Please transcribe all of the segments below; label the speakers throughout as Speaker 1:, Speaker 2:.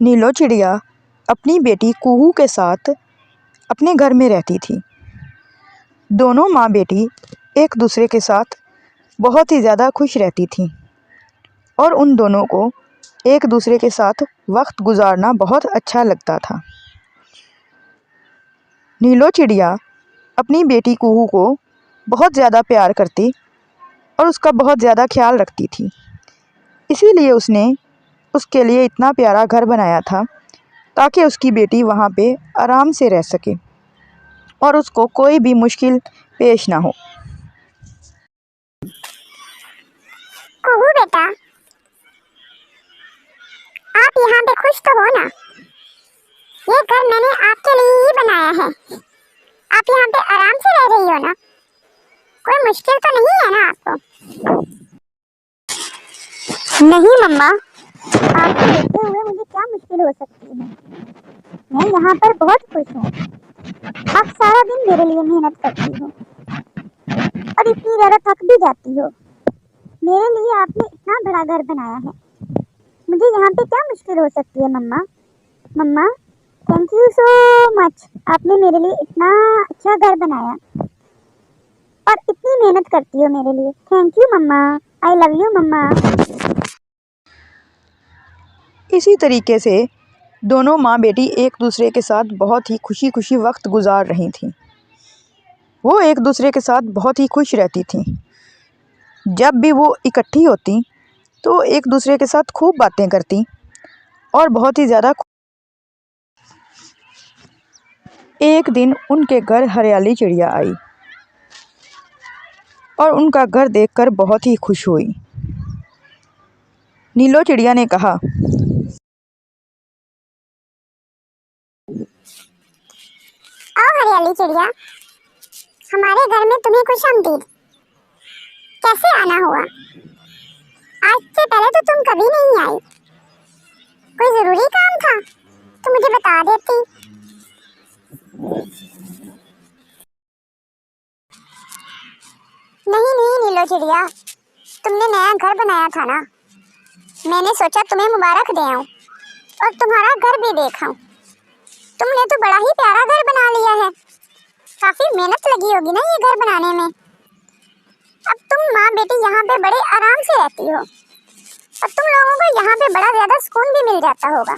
Speaker 1: नीलो चिड़िया अपनी बेटी कुहू के साथ अपने घर में रहती थी। दोनों माँ बेटी एक दूसरे के साथ बहुत ही ज़्यादा खुश रहती थीं और उन दोनों को एक दूसरे के साथ वक्त गुजारना बहुत अच्छा लगता था। नीलो चिड़िया अपनी बेटी कुहू को बहुत ज़्यादा प्यार करती और उसका बहुत ज़्यादा ख्याल रखती थी। इसीलिए उसने उसके लिए इतना प्यारा घर बनाया था ताकि उसकी बेटी वहाँ पे आराम से रह सके और उसको कोई भी मुश्किल पेश ना हो।
Speaker 2: कुहू बेटा, आप यहाँ पे खुश तो हो ना? ये घर मैंने आपके लिए ही बनाया है। आप यहाँ पे आराम से रह रही हो ना? कोई मुश्किल तो नहीं है ना आपको? नहीं मम्मा, आपको देखते हुए मुझे क्या मुश्किल हो सकती है? मैं यहाँ पर बहुत खुश हूँ। आप सारा दिन मेरे लिए मेहनत करती हो और इतनी ज़्यादा थक भी जाती हो। मेरे लिए आपने इतना बड़ा घर बनाया है। मुझे यहाँ पे क्या मुश्किल हो सकती है मम्मा? मम्मा, थैंक यू सो मच। आपने मेरे लिए इतना अच्छा घर बनाया और इतनी मेहनत करती हो मेरे लिए। Thank you mamma. I love you mamma.
Speaker 1: इसी तरीके से दोनों माँ बेटी एक दूसरे के साथ बहुत ही खुशी खुशी वक्त गुजार रही थीं। वो एक दूसरे के साथ बहुत ही खुश रहती थीं। जब भी वो इकट्ठी होती तो एक दूसरे के साथ खूब बातें करती और बहुत ही ज़्यादा। एक दिन उनके घर हरियाली चिड़िया आई और उनका घर देखकर बहुत ही खुश हुई। नीलो चिड़िया ने कहा,
Speaker 2: आओ हरियाली चिड़िया, हमारे घर में तुम्हें खुशामदीद। कैसे आना हुआ? आज से पहले तो तुम कभी नहीं आई। कोई जरूरी काम था तो मुझे बता देती। नहीं नहीं नीलो चिड़िया, तुमने नया घर बनाया था ना, मैंने सोचा तुम्हें मुबारक दे आऊं और तुम्हारा घर भी देखाऊं। तुमने तो बड़ा ही प्यारा घर बना लिया है। काफी मेहनत लगी होगी ना ये घर बनाने में। अब तुम माँ बेटी यहाँ पे बड़े आराम से रहती हो और तुम लोगों को यहाँ पे बड़ा ज्यादा सुकून भी मिल जाता होगा।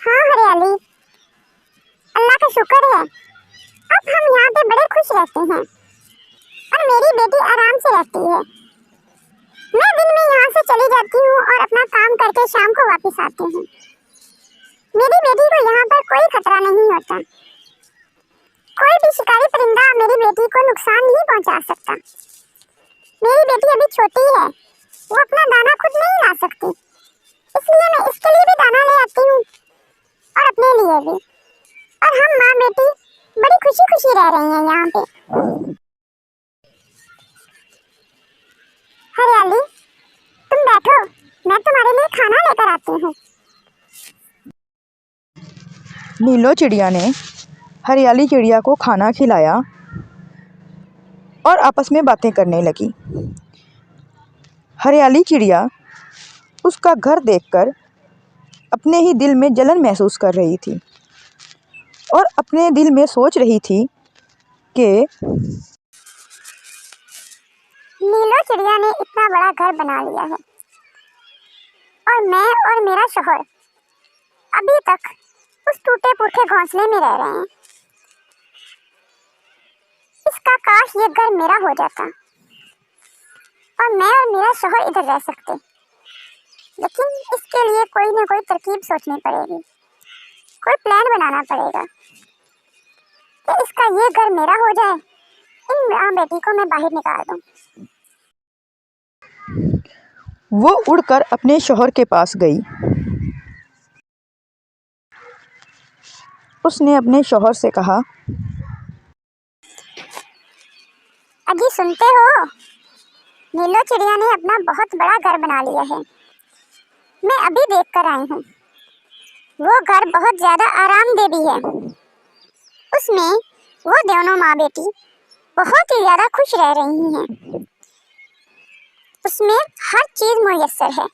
Speaker 2: हाँ हरियाली, अल्लाह का शुक्र है, अब हम यहाँ पे बड़े खुश रहते हैं और मेरी बेटी आराम से रहती है। मैं दिन में यहाँ से चली जाती हूँ और अपना काम करके शाम को वापस आती हूँ। मेरी बेटी को यहाँ पर कोई खतरा नहीं होता। कोई भी शिकारी परिंदा मेरी बेटी को नुकसान नहीं पहुँचा सकता। मेरी बेटी अभी छोटी है, वो अपना दाना खुद नहीं ला सकती, इसलिए मैं इसके लिए भी दाना ले आती हूँ और अपने लिए भी। और हम माँ बेटी बड़ी खुशी खुशी रह रही हैं यहाँ पे। हरियाली, तुम बैठो, मैं तुम्हारे लिए खाना लेकर आती हूँ।
Speaker 1: नीलो चिड़िया ने हरियाली चिड़िया को खाना खिलाया और आपस में बातें करने लगी। हरियाली चिड़िया उसका घर देखकर अपने ही दिल में जलन महसूस कर रही थी और अपने दिल में सोच रही थी कि
Speaker 2: नीलो चिड़िया ने इतना बड़ा घर बना लिया है और मैं और मेरा शौहर अभी तक उस टूटे फूटे घोंसले में रह रहे हैं। इसका काश ये घर मेरा हो जाता और मैं और मेरा शौहर इधर रह सकते, लेकिन इसके लिए कोई ना कोई तरकीब सोचनी पड़ेगी, कोई प्लान बनाना पड़ेगा कि इसका ये घर मेरा हो जाए, इन माँ बेटी को मैं बाहर निकाल दूं।
Speaker 1: वो उड़कर अपने शौहर के पास गई। उसने अपने शौहर से कहा,
Speaker 2: अजी सुनते हो, नीलो चिड़िया ने अपना बहुत बड़ा घर बना लिया है। मैं अभी देख कर आई हूँ। वो घर बहुत ज्यादा आरामदेह भी है। उसमें वो दोनों माँ बेटी बहुत ही ज्यादा खुश रह रही हैं। उसमें हर चीज मुयस्सर है।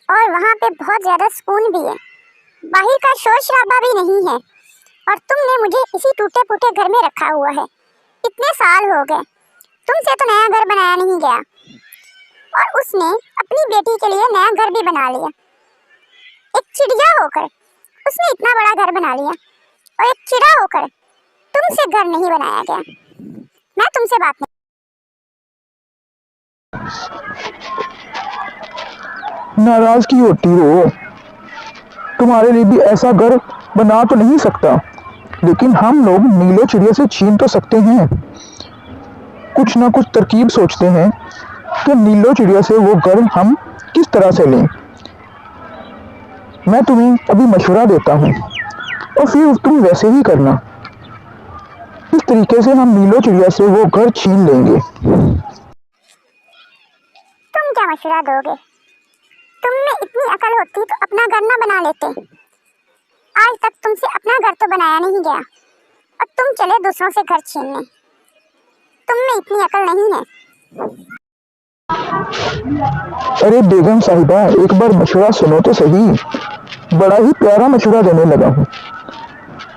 Speaker 2: और वहाँ पे बहुत ज़्यादा सुकून भी है। बाहर का शोर शराबा भी नहीं है। और तुमने मुझे इसी टूटे फूटे घर में रखा हुआ है। इतने साल हो गए, तुमसे तो नया घर बनाया नहीं गया। और उसने अपनी बेटी के लिए नया घर भी बना लिया। एक चिड़िया होकर उसने इतना बड़ा घर बना लिया, और एक चिड़ा होकर तुमसे घर नहीं बनाया गया। मैं तुमसे बात नहीं।
Speaker 3: नाराजगी होती हो, तुम्हारे लिए भी ऐसा घर बना तो नहीं सकता, लेकिन हम लोग नीलो चिड़िया से छीन तो सकते हैं। कुछ ना कुछ तरकीब सोचते हैं कि नीलो चिड़िया से वो घर हम किस तरह से लें। मैं तुम्हें अभी मशवरा देता हूँ और फिर तुम वैसे ही करना। इस तरीके से हम नीलो चिड़िया से वो घर छीन लेंगे।
Speaker 2: तुम क्या मशवरा दोगे? तुम में इतनी अकल होती तो अपना घर ना बना लेते। आज तक तुमसे अपना घर तो बनाया नहीं गया, और तुम चले दूसरों से घर छीनने। तुम में इतनी अकल नहीं है।
Speaker 3: अरे बेगम साहिबा, एक बार मशवरा सुनो तो सही। बड़ा ही प्यारा मशवरा देने लगा हूँ।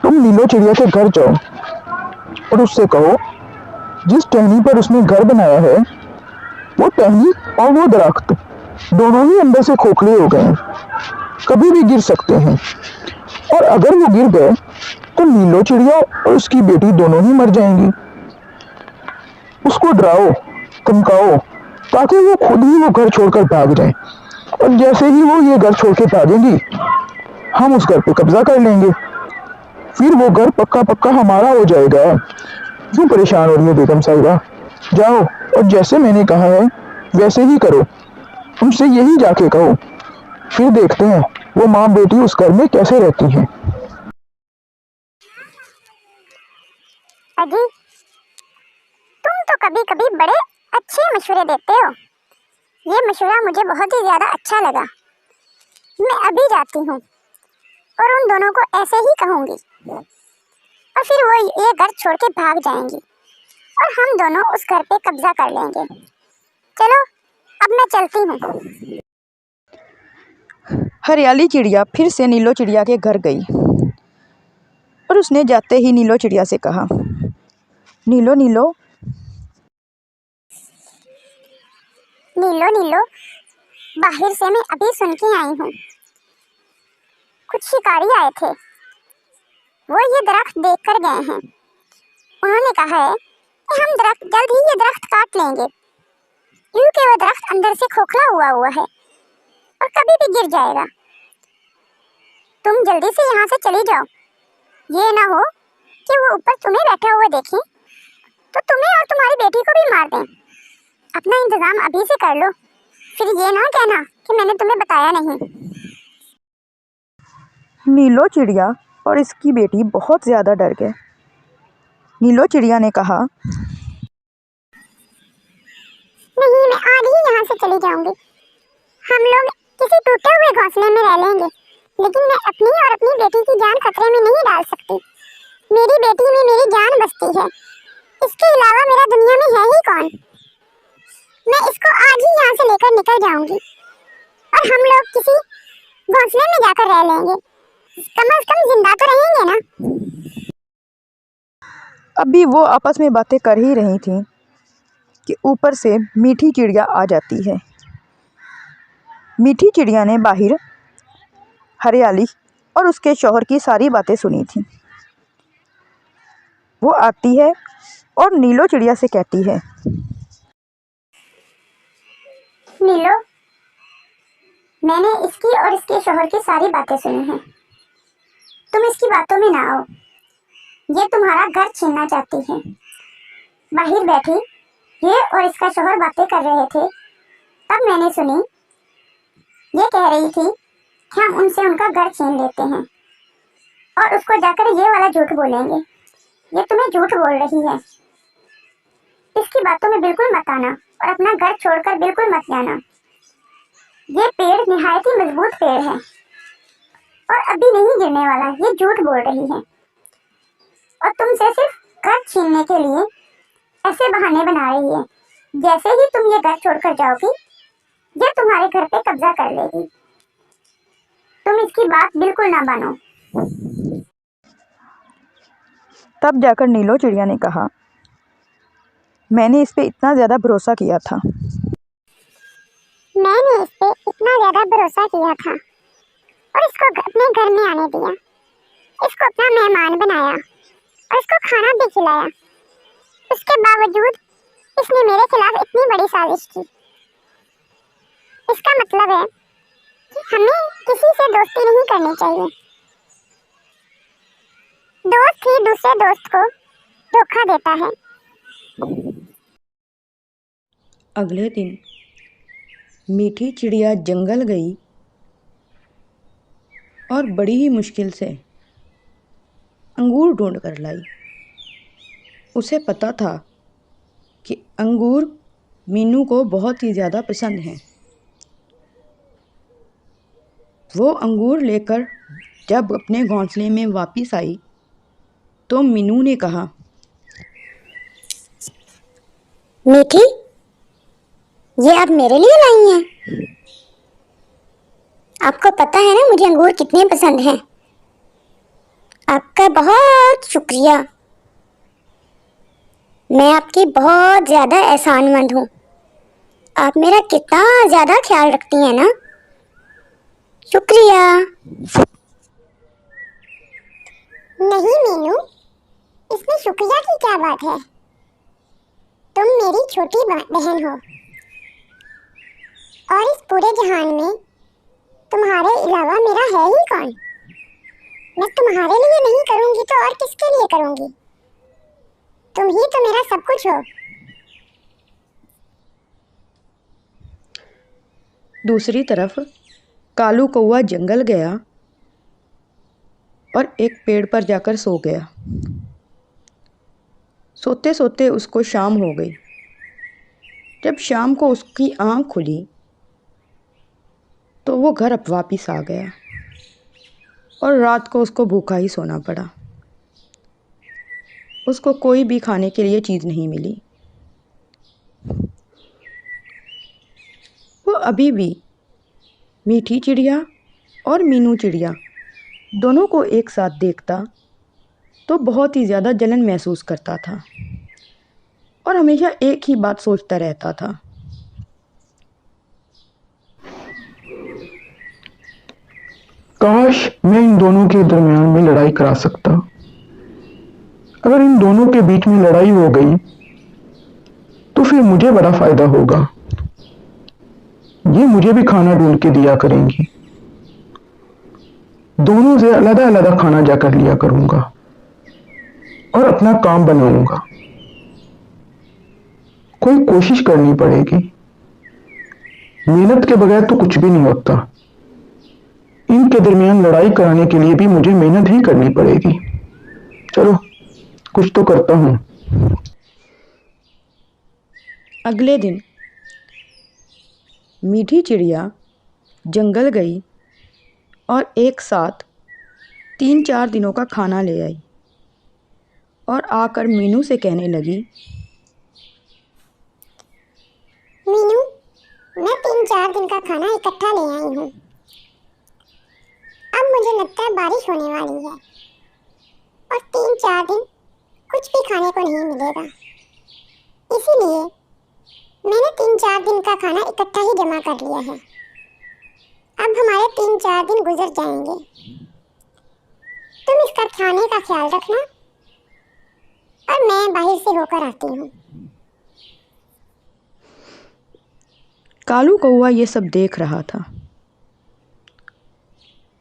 Speaker 3: तुम नीलो चिड़िया के घर जाओ और उससे कहो, जिस टहनी पर उसने घर बनाया है वो टहनी और वो दरख्त दोनों ही अंदर से खोखले हो गए हैं, कभी भी गिर सकते हैं। और अगर वो गिर गए तो नीलो चिड़िया और उसकी बेटी दोनों ही मर जाएंगी। उसको डराओ, धमकाओ, ताकि वो खुद ही वो घर छोड़कर भाग जाए। और जैसे ही वो ये घर छोड़ के भागेंगी, हम उस घर पे कब्जा कर लेंगे। फिर वो घर पक्का पक्का हमारा हो जाएगा। क्यों परेशान हो रही है बेगम साहिबा? जाओ और जैसे मैंने कहा है वैसे ही करो। उनसे यही जाके कहो, फिर देखते हैं वो माँ बेटी उस घर में कैसे रहती हैं।
Speaker 2: अजी, तुम तो कभी कभी बड़े अच्छे मशवरे देते हो। ये मशवरा मुझे बहुत ही ज्यादा अच्छा लगा। मैं अभी जाती हूँ और उन दोनों को ऐसे ही कहूँगी, और फिर वो ये घर छोड़ के भाग जाएंगी और हम दोनों उस घर पे कब्जा कर लेंगे। चलो, अब मैं चलती हूँ।
Speaker 1: हरियाली चिड़िया फिर से नीलो चिड़िया के घर गई और उसने जाते ही नीलो चिड़िया से कहा, नीलो नीलो
Speaker 2: नीलो नीलो, बाहर से मैं अभी सुन के आई हूँ। कुछ शिकारी आए थे, वो ये दरख्त देख कर गए हैं। उन्होंने कहा है कि हम जल्द ही ये दरख्त काट लेंगे, क्योंकि वो दरख्त अंदर से खोखला हुआ है और कभी भी गिर जाएगा। तुम जल्दी से यहाँ से चली जाओ। ये ना हो कि वो ऊपर तुम्हें बैठा हुआ देखें तो तुम्हें और तुम्हारी बेटी को भी मार दें। अपना इंतजाम अभी से कर लो, फिर ये ना कहना कि मैंने तुम्हें बताया नहीं।
Speaker 1: नीलो चिड़िया और इसकी बेटी बहुत ज़्यादा डर गए। नीलो चिड़िया ने कहा,
Speaker 2: नहीं, मैं आज ही यहाँ से चली जाऊंगी। हम लोग किसी टूटे हुए घोंसले में रह लेंगे, लेकिन मैं अपनी और अपनी बेटी की जान खतरे में नहीं डाल सकती। मेरी बेटी में मेरी जान बसती है, इसके अलावा मेरा दुनिया में है ही कौन। मैं इसको आज ही यहाँ से लेकर निकल जाऊंगी और हम लोग किसी घोंसले में जाकर रह लेंगे। कम से कम जिंदा तो रहेंगे ना।
Speaker 1: अभी वो आपस में बातें कर ही रही थीं कि ऊपर से मीठी चिड़िया आ जाती है। मीठी चिड़िया ने बाहर हरियाली और उसके शौहर की सारी बातें सुनी थीं। वो आती है और नीलो चिड़िया से कहती है,
Speaker 2: नीलो, मैंने इसकी और इसके शौहर की सारी बातें सुनी हैं। तुम इसकी बातों में ना आओ। ये तुम्हारा घर छीनना चाहती है। बाहर बैठी ये और इसका शौहर बातें कर रहे थे, तब मैंने सुनी ये कह रही थी कि हम उनसे उनका घर छीन लेते हैं और उसको जाकर ये वाला झूठ बोलेंगे। ये तुम्हें झूठ बोल रही है। इसकी बातों में बिल्कुल मत आना और अपना घर छोड़कर बिल्कुल मत जाना। ये पेड़ निहायत ही मजबूत पेड़ है और अभी नहीं गिरने वाला। ये झूठ बोल रही है और तुमसे सिर्फ घर छीनने के लिए ऐसे बहाने बना रही है। जैसे ही तुम ये घर छोड़कर जाओगी, ये तुम्हारे घर पे कब्जा कर लेगी तुम इसकी बात बिल्कुल ना मानो।
Speaker 1: तब जाकर नीलो चिड़िया ने कहा, मैंने इस पे इतना ज़्यादा भरोसा किया था।
Speaker 2: मैंने इस पे इतना ज्यादा भरोसा किया था और इसको अपने घर में आने दिया, इसको अपना मेहमान बनाया और इसको खाना भी खिलाया। उसके बावजूद इसने मेरे खिलाफ इतनी बड़ी साजिश की। इसका मतलब है कि हमें किसी से दोस्ती नहीं करनी चाहिए। दोस्त ही दूसरे दोस्त को धोखा देता है।
Speaker 1: अगले दिन मीठी चिड़िया जंगल गई और बड़ी ही मुश्किल से अंगूर ढूंढ कर लाई। उसे पता था कि अंगूर मीनू को बहुत ही ज़्यादा पसंद हैं। वो अंगूर लेकर जब अपने घोंसले में वापस आई तो मीनू ने कहा,
Speaker 2: मीठी, ये आप मेरे लिए लाई हैं? आपको पता है ना मुझे अंगूर कितने पसंद हैं। आपका बहुत शुक्रिया। मैं आपकी बहुत ज़्यादा एहसानमंद हूँ। आप मेरा कितना ज़्यादा ख्याल रखती हैं ना। शुक्रिया। नहीं मीनू, इसमें शुक्रिया की क्या बात है। तुम मेरी छोटी बहन हो और इस पूरे जहान में तुम्हारे अलावा मेरा है ही कौन। मैं तुम्हारे लिए नहीं करूंगी तो और किसके लिए करूंगी। तुम ही तो मेरा सब कुछ हो।
Speaker 1: दूसरी तरफ कालू कौवा जंगल गया और एक पेड़ पर जाकर सो गया। सोते सोते उसको शाम हो गई। जब शाम को उसकी आँख खुली तो वो घर अब वापस आ गया और रात को उसको भूखा ही सोना पड़ा। उसको कोई भी खाने के लिए चीज़ नहीं मिली। वो अभी भी मीठी चिड़िया और मीनू चिड़िया दोनों को एक साथ देखता तो बहुत ही ज़्यादा जलन महसूस करता था और हमेशा एक ही बात सोचता रहता था।
Speaker 3: काश मैं इन दोनों के दरमियान में लड़ाई करा सकता। अगर इन दोनों के बीच में लड़ाई हो गई तो फिर मुझे बड़ा फायदा होगा। ये मुझे भी खाना ढूंढ के दिया करेंगी। दोनों से अलग अलग खाना जाकर लिया करूंगा और अपना काम बनाऊंगा। कोई कोशिश करनी पड़ेगी। मेहनत के बगैर तो कुछ भी नहीं होता। इनके दरमियान लड़ाई कराने के लिए भी मुझे मेहनत ही करनी पड़ेगी। चलो कुछ तो करता हूं।
Speaker 1: अगले दिन मीठी चिड़िया जंगल गई और एक साथ 3-4 दिनों का खाना ले आई और आकर मीनू से कहने लगी,
Speaker 2: मीनू, मैं 3-4 दिन का खाना इकट्ठा ले आई हूँ। अब मुझे लगता है बारिश होने वाली है और 3-4 दिन कुछ भी खाने को नहीं मिलेगा। इसीलिए मैंने 3-4 दिन का खाना इकट्ठा ही जमा कर लिया है। अब हमारे 3-4 दिन गुजर जाएंगे। तुम इसका खाने का ख्याल रखना और मैं बाहर से होकर आती हूँ।
Speaker 1: कालू कौवा ये सब देख रहा था।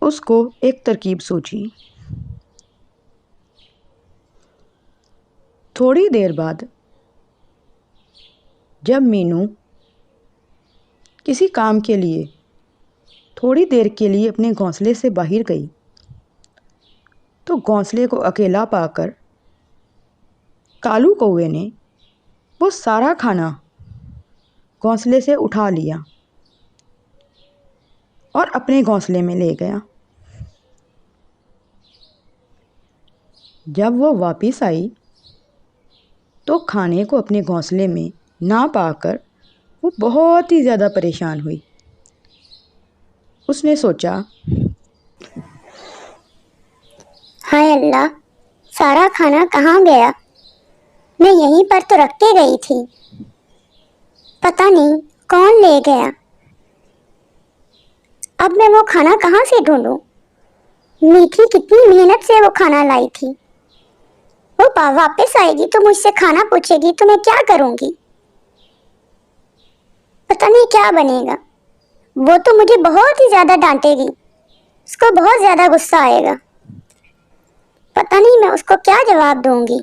Speaker 1: उसको एक तरकीब सूझी। थोड़ी देर बाद जब मीनू किसी काम के लिए थोड़ी देर के लिए अपने घोंसले से बाहर गई तो घोंसले को अकेला पाकर कालू कौवे ने वो सारा खाना घोंसले से उठा लिया और अपने घोंसले में ले गया। जब वो वापस आई तो खाने को अपने घोंसले में ना पाकर वो बहुत ही ज़्यादा परेशान हुई। उसने सोचा
Speaker 2: हाय अल्लाह, सारा खाना कहाँ गया? मैं यहीं पर तो रख के गई थी, पता नहीं कौन ले गया। अब मैं वो खाना कहाँ से ढूंढूं? मीठी कितनी मेहनत से वो खाना लाई थी। वो वापस आएगी तो मुझसे खाना पूछेगी तो मैं क्या करूंगी? पता नहीं क्या बनेगा। वो तो मुझे बहुत ही ज्यादा डांटेगी, उसको बहुत ज्यादा गुस्सा आएगा। पता नहीं मैं उसको क्या जवाब दूंगी।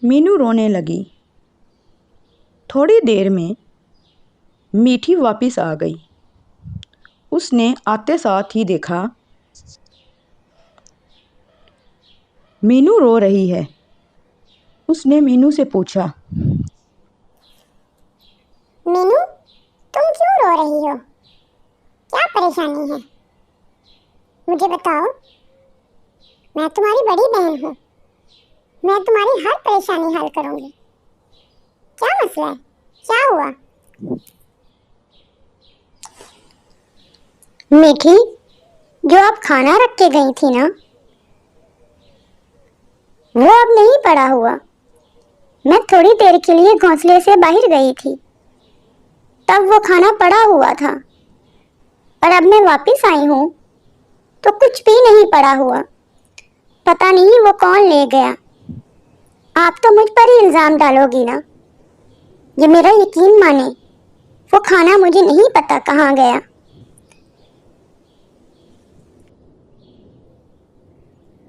Speaker 1: मीनू रोने लगी। थोड़ी देर में मीठी वापस आ गई। उसने आते साथ ही देखा मीनू रो रही है। उसने मीनू से पूछा,
Speaker 2: मीनू, तुम क्यों रो रही हो? क्या परेशानी है? मुझे बताओ। मैं तुम्हारी बड़ी बहन हूँ, मैं तुम्हारी हर परेशानी हल करूंगी। क्या मसला है? क्या हुआ? मीठी, जो आप खाना रख के गई थी ना, वो अब नहीं पड़ा हुआ। मैं थोड़ी देर के लिए घोंसले से बाहर गई थी, तब वो खाना पड़ा हुआ था, और अब मैं वापस आई हूँ तो कुछ भी नहीं पड़ा हुआ। पता नहीं वो कौन ले गया। आप तो मुझ पर ही इल्जाम डालोगी ना? ये मेरा यकीन माने, वो खाना मुझे नहीं पता कहाँ गया।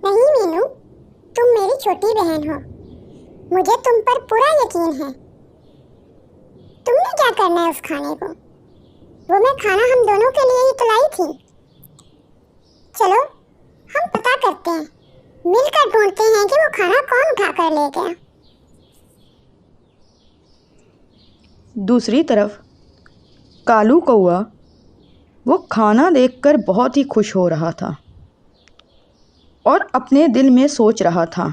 Speaker 2: नहीं मीनू, तुम मेरी छोटी बहन हो, मुझे तुम पर पूरा यकीन है। तुमने क्या करना है उस खाने को? वो मैं खाना हम दोनों के लिए ही तो लाई थी। चलो हम पता करते हैं, मिलकर ढूंढते हैं कि वो खाना कौन उठा कर ले गया।
Speaker 1: दूसरी तरफ कालू कौआ वो खाना देखकर बहुत ही खुश हो रहा था और अपने दिल में सोच रहा था,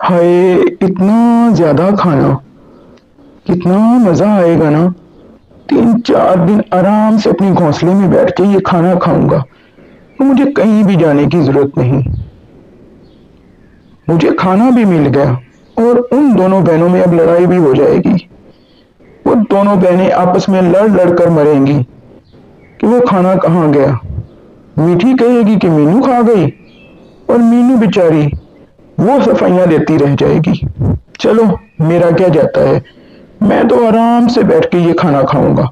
Speaker 3: हाय, इतना ज्यादा खाना, कितना मजा आएगा ना। 3-4 दिन आराम से अपने घोंसले में बैठ के ये खाना खाऊंगा तो मुझे कहीं भी जाने की जरूरत नहीं। मुझे खाना भी मिल गया और उन दोनों बहनों में अब लड़ाई भी हो जाएगी। वो दोनों बहनें आपस में लड़ लड़ कर मरेंगी कि वो खाना कहाँ गया। मीठी कहेगी कि मीनू खा गई और मीनू बेचारी वो सफाइयां देती रह जाएगी। चलो, मेरा क्या जाता है, मैं तो आराम से बैठ के ये खाना खाऊंगा,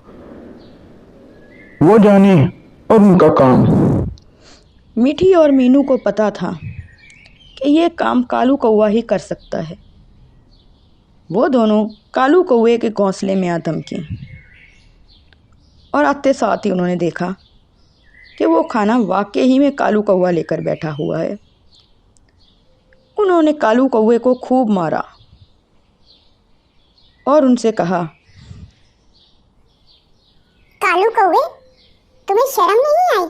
Speaker 3: वो जाने और उनका काम।
Speaker 1: मीठी और मीनू को पता था कि ये काम कालू कौआ ही कर सकता है। वो दोनों कालू कौए के घोंसले में आ धमकी और आते साथ ही उन्होंने देखा कि वो खाना वाकई ही में कालू कौआ लेकर बैठा हुआ है। उन्होंने कालू कौए को खूब मारा और उनसे कहा,
Speaker 2: कालू कौवे, तुम्हें शर्म नहीं आई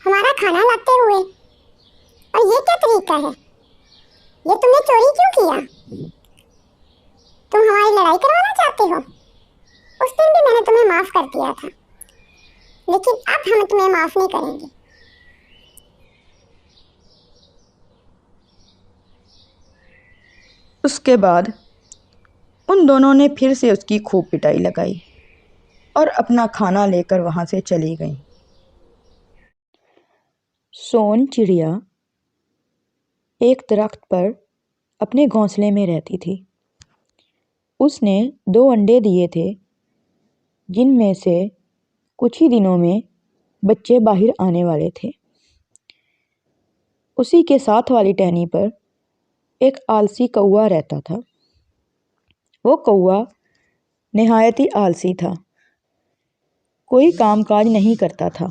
Speaker 2: हमारा खाना लाते हुए? और ये क्या तरीका है? ये तुमने चोरी क्यों किया? तुम हमारी लड़ाई करवाना चाहते हो? उस दिन भी मैंने तुम्हें माफ कर दिया था, लेकिन अब हम तुम्हें माफ नहीं करेंगे।
Speaker 1: उसके बाद उन दोनों ने फिर से उसकी खूब पिटाई लगाई और अपना खाना लेकर वहाँ से चली गईं। सोन चिड़िया एक दरख्त पर अपने घोंसले में रहती थी। उसने 2 अंडे दिए थे, जिनमें से कुछ ही दिनों में बच्चे बाहर आने वाले थे। उसी के साथ वाली टहनी पर एक आलसी कौआ रहता था। वो कौआ निहायत ही आलसी था, कोई कामकाज नहीं करता था,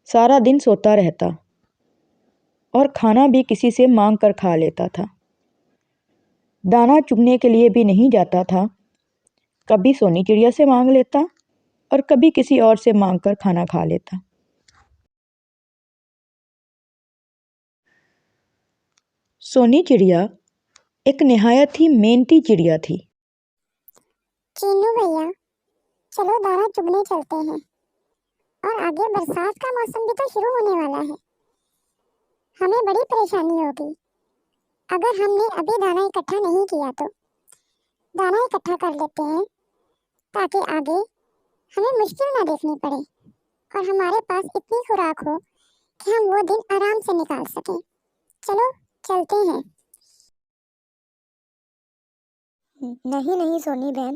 Speaker 1: सारा दिन सोता रहता और खाना भी किसी से मांग कर खा लेता था। दाना चुगने के लिए भी नहीं जाता था, कभी सोनी चिड़िया से मांग लेता और कभी किसी और से मांग कर खाना खा लेता। सोनी चिड़िया एक निहायत ही मेहनती चिड़िया थी।
Speaker 2: चीनू भैया, चलो दाना चुगने चलते हैं। और आगे बरसात का मौसम भी तो शुरू होने वाला है। हमें बड़ी परेशानी होगी अगर हमने अभी दाना इकट्ठा नहीं किया तो। दाना इकट्ठा कर लेते हैं ताकि आगे हमें मुश्किल ना देखनी पड़े और हमारे पास इतनी खुराक हो कि हम वो दिन आराम से निकाल सकें। चलो चलते हैं। नहीं नहीं सोनी बहन,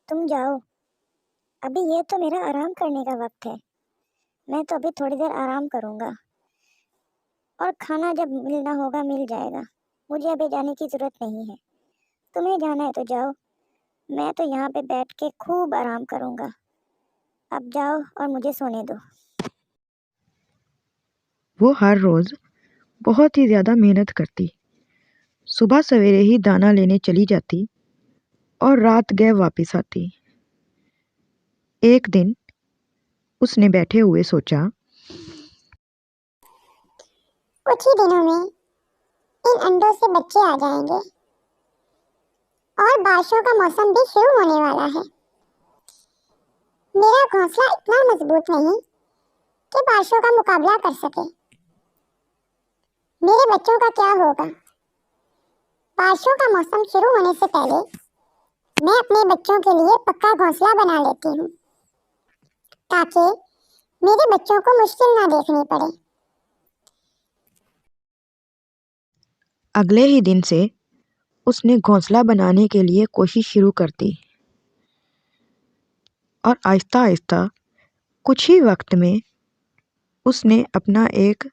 Speaker 2: तुम जाओ। अभी ये तो मेरा आराम करने का वक्त है। मैं तो अभी थोड़ी देर आराम करूँगा और खाना जब मिलना होगा मिल जाएगा। मुझे अभी जाने की ज़रूरत नहीं है। तुम्हें जाना है तो जाओ, मैं तो यहाँ पे बैठ के खूब आराम करूँगा। अब जाओ और मुझे सोने दो।
Speaker 1: वो हर रोज़ बहुत ही ज़्यादा मेहनत करती। सुबह सवेरे ही दाना लेने चली जाती और रात गए वापस आती। एक दिन उसने बैठे हुए सोचा,
Speaker 2: कुछ ही दिनों में इन अंडों से बच्चे आ जाएंगे और बारिशों का मौसम भी शुरू होने वाला है। मेरा घोंसला इतना मजबूत नहीं कि बारिशों का मुकाबला कर सके। मेरे बच्चों का क्या होगा? बारिशों का मौसम शुरू होने से पहले मैं अपने बच्चों के लिए पक्का घोंसला बना लेती हूँ ताकि मेरे बच्चों को मुश्किल ना देखनी पड़े।
Speaker 1: अगले ही दिन से उसने घोंसला बनाने के लिए कोशिश शुरू कर दी और आहिस्ता आहिस्ता कुछ ही वक्त में उसने अपना एक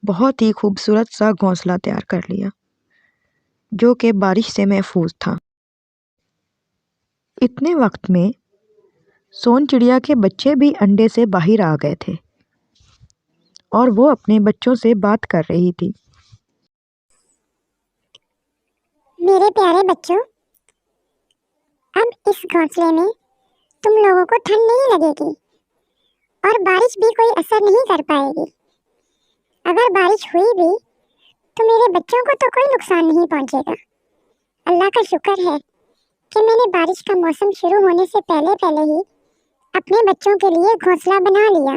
Speaker 1: बहुत ही खूबसूरत सा घोंसला तैयार कर लिया जो कि बारिश से महफूज था। इतने वक्त में सोन चिड़िया के बच्चे भी अंडे से बाहर आ गए थे और वो अपने बच्चों से बात कर रही थी।
Speaker 2: मेरे प्यारे बच्चों, अब इस घोंसले में तुम लोगों को ठंड नहीं लगेगी और बारिश भी कोई असर नहीं कर पाएगी। अगर बारिश हुई भी तो मेरे बच्चों को तो कोई नुकसान नहीं पहुंचेगा। अल्लाह का शुक्र है कि मैंने बारिश का मौसम शुरू होने से पहले पहले ही अपने बच्चों के लिए घोंसला बना लिया।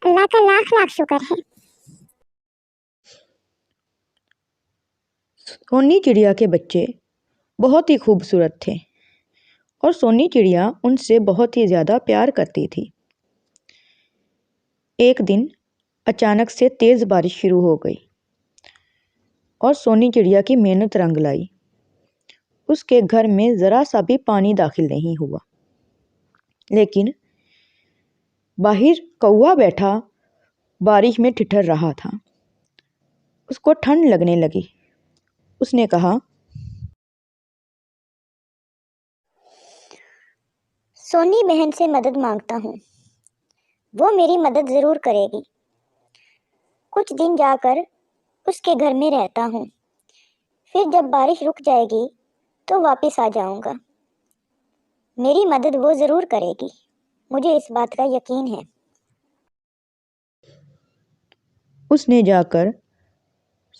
Speaker 2: अल्लाह का लाख लाख शुक्र है।
Speaker 1: सोनी चिड़िया के बच्चे बहुत ही खूबसूरत थे और सोनी चिड़िया उनसे बहुत ही ज़्यादा प्यार करती थी। एक दिन अचानक से तेज़ बारिश शुरू हो गई और सोनी चिड़िया की मेहनत रंग लाई। उसके घर में ज़रा सा भी पानी दाखिल नहीं हुआ, लेकिन बाहर कौवा बैठा बारिश में ठिठुर रहा था। उसको ठंड लगने लगी। उसने कहा,
Speaker 2: सोनी बहन से मदद मांगता हूँ, वो मेरी मदद ज़रूर करेगी। कुछ दिन जाकर उसके घर में रहता हूँ, फिर जब बारिश रुक जाएगी तो वापस आ जाऊँगा। मेरी मदद वो ज़रूर करेगी, मुझे इस बात का यकीन है।
Speaker 1: उसने जाकर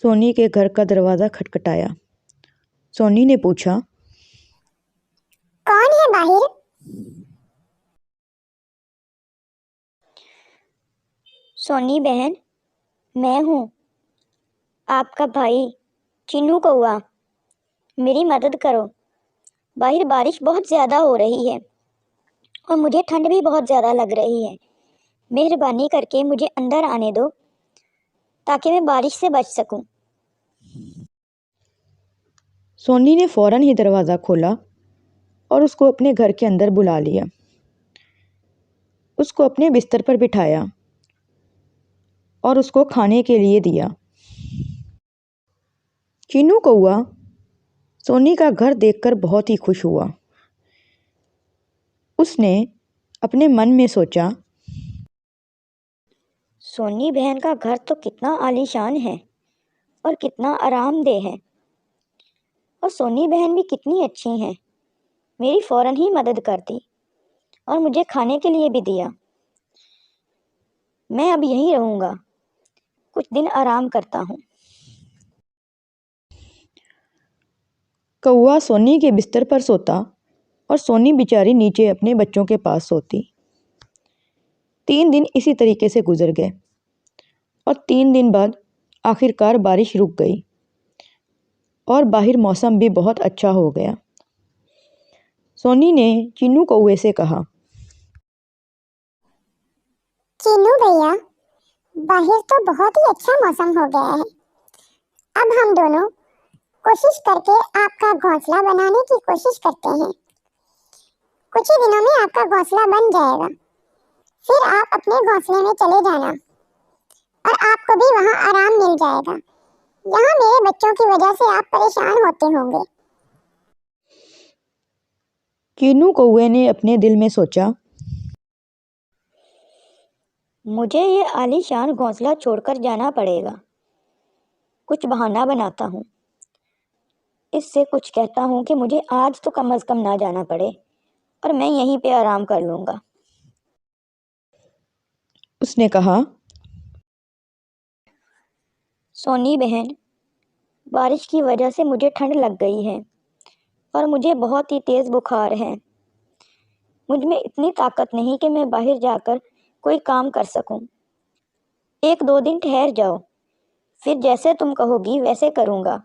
Speaker 1: सोनी के घर का दरवाज़ा खटखटाया। सोनी ने पूछा,
Speaker 2: कौन है बाहर? सोनी बहन, मैं हूँ, आपका भाई चिन्नू कौआ। मेरी मदद करो। बाहर बारिश बहुत ज़्यादा हो रही है और मुझे ठंड भी बहुत ज़्यादा लग रही है। मेहरबानी करके मुझे अंदर आने दो ताकि मैं बारिश से बच सकूं।
Speaker 1: सोनी ने फ़ौरन ही दरवाज़ा खोला और उसको अपने घर के अंदर बुला लिया। उसको अपने बिस्तर पर बिठाया और उसको खाने के लिए दिया। चिन्नू कौआ सोनी का घर देखकर बहुत ही खुश हुआ। उसने अपने मन में सोचा,
Speaker 2: सोनी बहन का घर तो कितना आलीशान है और कितना आरामदेह है, और सोनी बहन भी कितनी अच्छी हैं। मेरी फ़ौरन ही मदद कर दी और मुझे खाने के लिए भी दिया। मैं अब यहीं रहूँगा, कुछ दिन आराम करता हूँ।
Speaker 1: कौआ सोनी के बिस्तर पर सोता और सोनी बेचारी नीचे अपने बच्चों के पास सोती। 3 दिन इसी तरीके से गुजर गए और 3 दिन बाद आखिरकार बारिश रुक गई और बाहर मौसम भी बहुत अच्छा हो गया। सोनी ने चीनू कौवे से कहा,
Speaker 2: चीनू भैया, बाहर तो बहुत ही अच्छा मौसम हो गया है। अब हम दोनों कोशिश करके आपका घोंसला बनाने की कोशिश करते हैं। कुछ ही दिनों में आपका घोंसला बन जाएगा। फिर आप अपने घोंसले में चले जाना और आपको भी वहां आराम मिल जाएगा। यहाँ मेरे बच्चों की वजह से आप परेशान होते होंगे।
Speaker 1: चीनू कौवे ने अपने दिल में सोचा,
Speaker 4: मुझे ये आलीशान घोंसला छोड़कर जाना पड़ेगा। कुछ बहाना बनाता हूँ, इससे कुछ कहता हूँ कि मुझे आज तो कम से कम ना जाना पड़े और मैं यहीं पे आराम कर लूँगा।
Speaker 1: उसने कहा,
Speaker 4: सोनी बहन, बारिश की वजह से मुझे ठंड लग गई है और मुझे बहुत ही तेज़ बुखार है। मुझ में इतनी ताकत नहीं कि मैं बाहर जाकर कोई काम कर सकूं। 1-2 दिन ठहर जाओ, फिर जैसे तुम कहोगी वैसे करूँगा।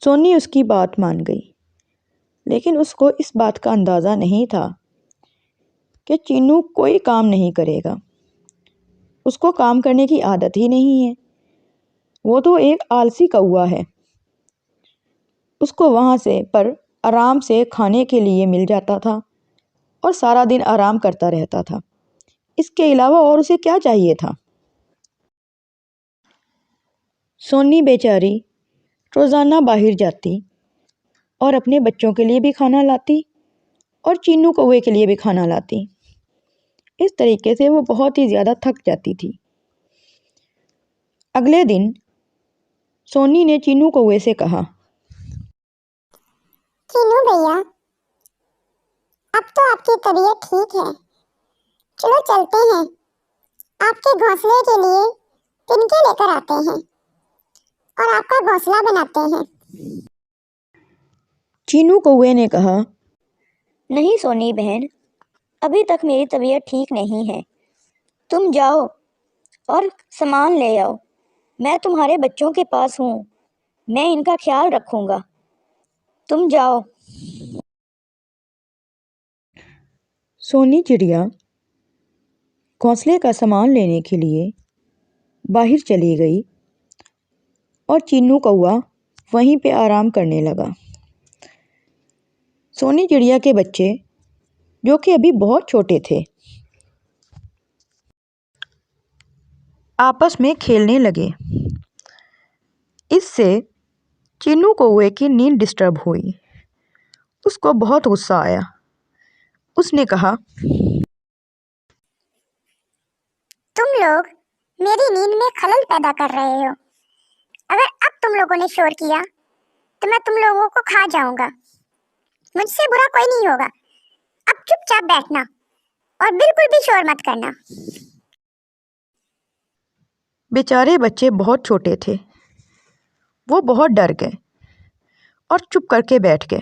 Speaker 1: सोनी उसकी बात मान गई, लेकिन उसको इस बात का अंदाज़ा नहीं था कि चीनू कोई काम नहीं करेगा। उसको काम करने की आदत ही नहीं है। वो तो एक आलसी कौवा है। उसको वहाँ से पर आराम से खाने के लिए मिल जाता था और सारा दिन आराम करता रहता था। इसके अलावा और उसे क्या चाहिए था? सोनी बेचारी रोज़ाना बाहर जाती और अपने बच्चों के लिए भी खाना लाती और चीनू कौवे के लिए भी खाना लाती। इस तरीके से वो बहुत ही ज़्यादा थक जाती थी। अगले दिन सोनी ने चीनू कौवे से कहा,
Speaker 2: चीनू भैया, अब तो आपकी तबीयत ठीक है। चलो चलते हैं, आपके घोंसले के लिए तिनके लेकर आते हैं और आपका घोंसला बनाते हैं।
Speaker 1: चीनू कौवे ने कहा,
Speaker 4: नहीं सोनी बहन, अभी तक मेरी तबीयत ठीक नहीं है। तुम जाओ और सामान ले आओ। मैं तुम्हारे बच्चों के पास हूँ, मैं इनका ख्याल रखूँगा। तुम जाओ।
Speaker 1: सोनी चिड़िया घोंसले का सामान लेने के लिए बाहर चली गई और चीनू कौवा वहीं पे आराम करने लगा। सोनी चिड़िया के बच्चे, जो कि अभी बहुत छोटे थे, आपस में खेलने लगे। इससे चीनू कौवे की नींद डिस्टर्ब हुई। उसको बहुत गुस्सा आया। उसने कहा,
Speaker 2: तुम लोग मेरी नींद में खलल पैदा कर रहे हो। अगर अब तुम लोगों ने शोर किया तो मैं तुम लोगों को खा जाऊंगा। मुझसे बुरा कोई नहीं होगा। अब चुपचाप बैठना और बिल्कुल भी शोर मत करना।
Speaker 1: बेचारे बच्चे बहुत छोटे थे। वो बहुत डर गए और चुप करके बैठ गए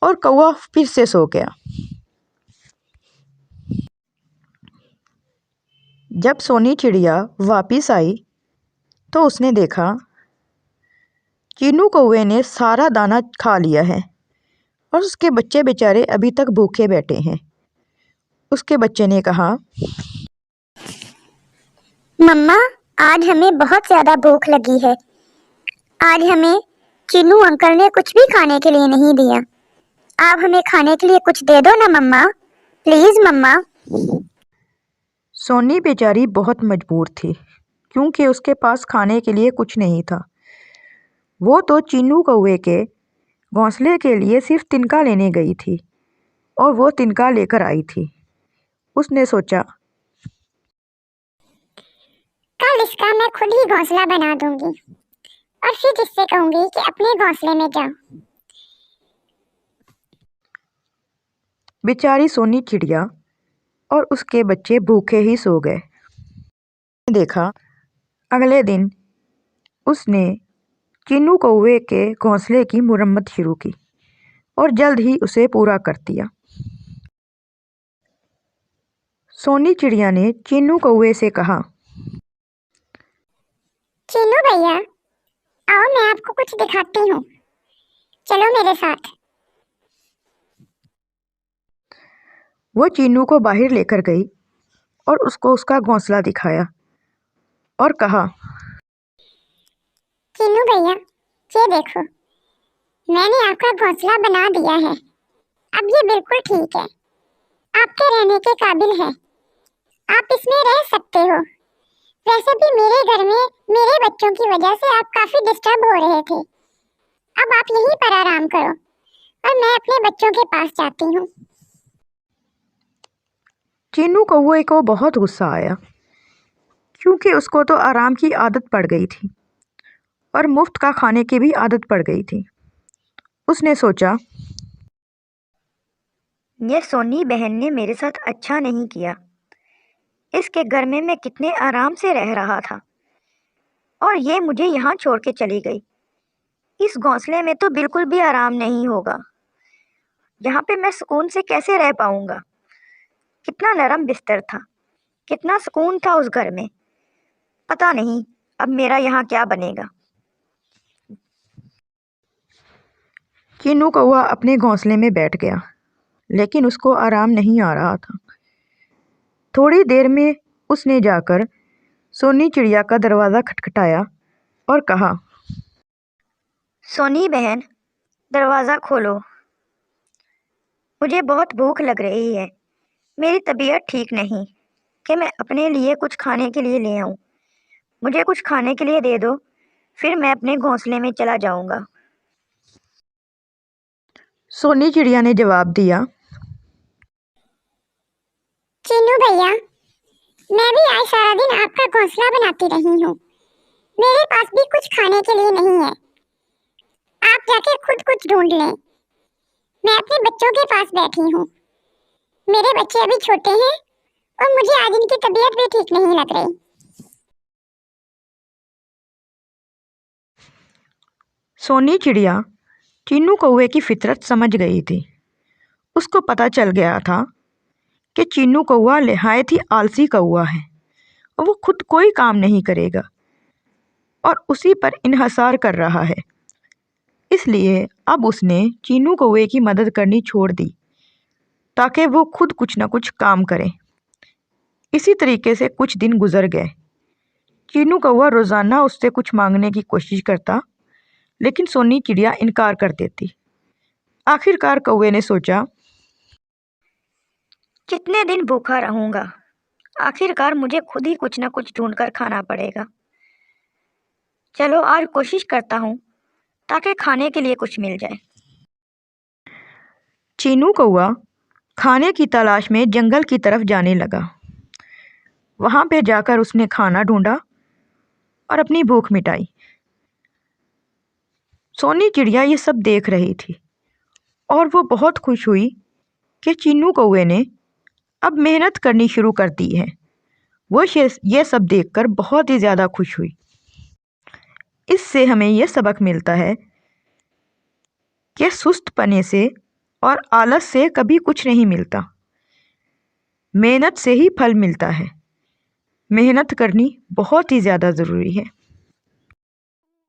Speaker 1: और कौवा फिर से सो गया। जब सोनी चिड़िया वापस आई तो उसने देखा चीनू कौवे ने सारा दाना खा लिया है और उसके बच्चे बेचारे अभी तक भूखे बैठे हैं। उसके बच्चे ने कहा,
Speaker 2: मम्मा, आज हमें बहुत ज्यादा भूख लगी है। आज हमें चीनू अंकल ने कुछ भी खाने के लिए नहीं दिया। आप हमें खाने के लिए कुछ दे दो ना मम्मा, प्लीज मम्मा।
Speaker 1: सोनी बेचारी बहुत मजबूर थी क्योंकि उसके पास खाने के लिए कुछ नहीं था। वो तो चीनू कौवे के घोंसले के लिए सिर्फ तिनका लेने गई थी और वो तिनका लेकर आई थी। उसने सोचा,
Speaker 2: कल इसका मैं खुद ही घोंसला बना दूंगी और फिर इससे कहूंगी कि अपने घोंसले में जाओ।
Speaker 1: बेचारी सोनी चिड़िया और उसके बच्चे भूखे ही सो गए। देखा, अगले दिन उसने चीनू कौवे के घोंसले की मुरम्मत शुरू की और जल्द ही उसे पूरा कर दिया। सोनी चिड़िया ने चीनू कौवे से कहा।
Speaker 2: चीनू भैया, आओ मैं आपको कुछ दिखाती हूँ, चलो मेरे साथ।
Speaker 1: वो चीनू को बाहर लेकर गई और उसको उसका घोंसला दिखाया और कहा,
Speaker 2: चीनू भैया, ये देखो, मैंने आपका घोंसला बना दिया है। अब ये बिल्कुल ठीक है, आपके रहने के काबिल है, आप इसमें रह सकते हो। वैसे भी मेरे घर में मेरे बच्चों की वजह से आप काफी डिस्टर्ब हो रहे थे। अब आप यहीं पर आराम करो और मैं अपने बच्चों के पास जाती हूँ।
Speaker 1: चीनू कौवे को बहुत गुस्सा आया, क्योंकि उसको तो आराम की आदत पड़ गई थी और मुफ्त का खाने की भी आदत पड़ गई थी। उसने सोचा,
Speaker 4: ये सोनी बहन ने मेरे साथ अच्छा नहीं किया। इसके घर में मैं कितने आराम से रह रहा था और ये मुझे यहाँ छोड़ के चली गई। इस घोंसले में तो बिल्कुल भी आराम नहीं होगा। यहाँ पे मैं सुकून से कैसे रह पाऊंगा। कितना नरम बिस्तर था, कितना सुकून था उस घर में। पता नहीं अब मेरा यहाँ क्या बनेगा।
Speaker 1: चीनू कौवा अपने घोंसले में बैठ गया, लेकिन उसको आराम नहीं आ रहा था। थोड़ी देर में उसने जाकर सोनी चिड़िया का दरवाज़ा खटखटाया और कहा,
Speaker 4: सोनी बहन, दरवाज़ा खोलो। मुझे बहुत भूख लग रही है। मेरी तबीयत ठीक नहीं कि मैं अपने लिए कुछ खाने के लिए ले आऊँ। मुझे कुछ खाने के लिए दे दो, फिर मैं अपने घोंसले में चला जाऊँगा।
Speaker 1: सोनी चिड़िया ने जवाब दिया,
Speaker 2: चीनू भैया, मैं भी आज सारा दिन आपका घोंसला बनाती रही हूँ। मेरे पास भी कुछ खाने के लिए नहीं है। आप जाके खुद कुछ ढूंढ लें। मैं अपने बच्चों के पास बैठी हूँ। मेरे बच्चे अभी छोटे हैं और मुझे आज इनकी तबीयत भी ठीक नहीं लग रही।
Speaker 1: सोनी चिड़िया चीनू कौवे की फितरत समझ गई थी। उसको पता चल गया था कि चीनू कौवा निहायत ही आलसी कौवा है और वो खुद कोई काम नहीं करेगा और उसी पर इन्हसार कर रहा है। इसलिए अब उसने चीनू कौवे की मदद करनी छोड़ दी ताकि वो खुद कुछ न कुछ काम करे। इसी तरीके से कुछ दिन गुजर गए। चीनू कौवा रोज़ाना उससे कुछ मांगने की कोशिश करता, लेकिन सोनी चिड़िया इनकार कर देती। आखिरकार कौवे ने सोचा,
Speaker 4: कितने दिन भूखा रहूँगा। आखिरकार मुझे खुद ही कुछ न कुछ ढूंढ कर खाना पड़ेगा। चलो आज कोशिश करता हूँ ताकि खाने के लिए कुछ मिल जाए।
Speaker 1: चीनू कौवा खाने की तलाश में जंगल की तरफ जाने लगा। वहाँ पे जाकर उसने खाना ढूंढा और अपनी भूख मिटाई। सोनी चिड़िया ये सब देख रही थी और वो बहुत खुश हुई कि चीनू कौवे ने अब मेहनत करनी शुरू कर दी है। वो ये सब देखकर बहुत ही ज़्यादा खुश हुई। इससे हमें यह सबक मिलता है कि सुस्त पने से और आलस से कभी कुछ नहीं मिलता। मेहनत से ही फल मिलता है। मेहनत करनी बहुत ही ज़्यादा ज़रूरी है।